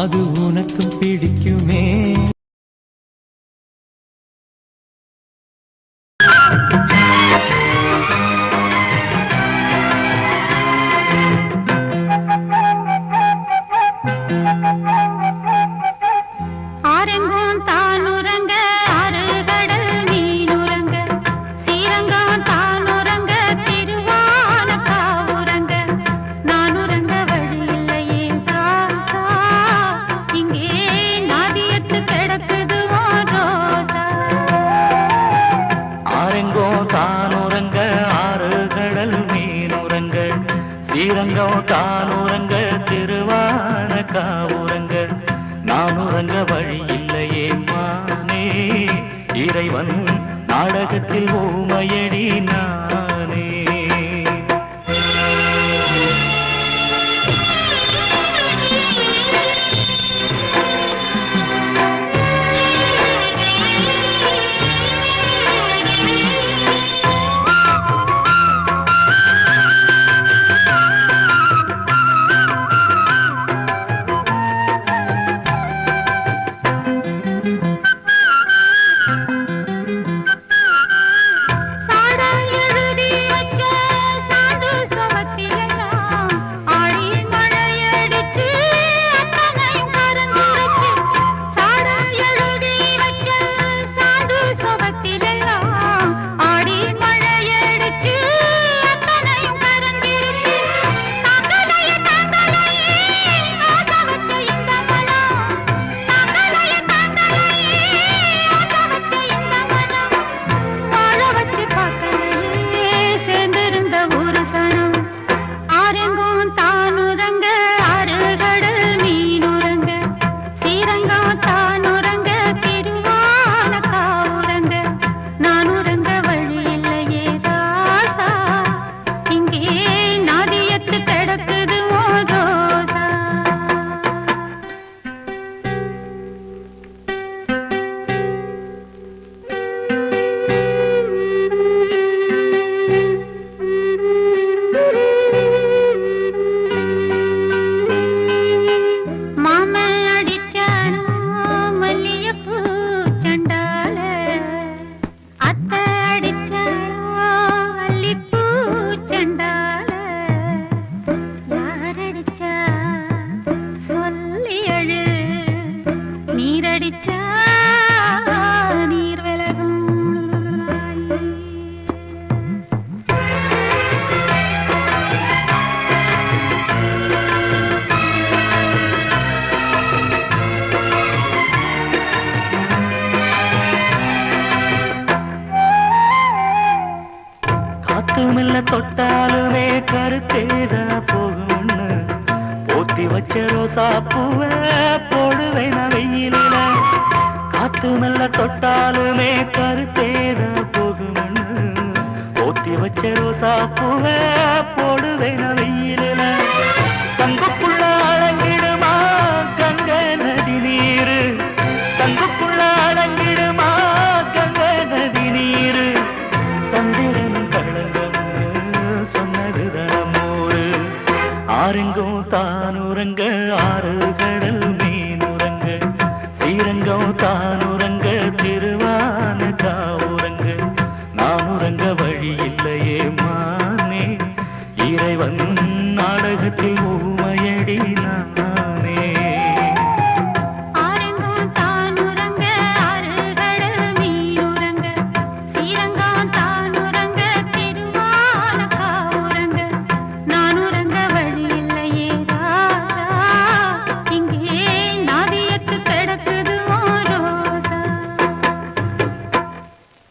அது உனக்கும் பிடிக்குமே. ஸ்ரீரங்கம் தானுரங்க திருவான காவுரங்க நானுரங்க வழி இல்லையே மானே இறைவன் நாடகத்தில் ஊமையடி நானே. தொட்டாலுமே கருத்தேதா போகும்னு போத்தி வச்ச ரோசா பூவ போடுவேன் வெயில. காத்து மெல்ல தொட்டாலுமே கருத்தேதா போகும்னு போத்தி வச்ச ரோசா பூவ போடுவேன் வெயில. சங்குக்குள்ள அடங்கிடுமா கங்க நதி நீரு, சங்குக்குள்ள அடங்கிடுமா கங்க நதி நீரு. சந்திரன் ஆரெங்கும் தானுரங்க ஆறு கடல் மீனுரங்க ஸ்ரீரங்கம் தானுரங்க திருவான காவுரங்க நானுரங்க வழி இல்லையே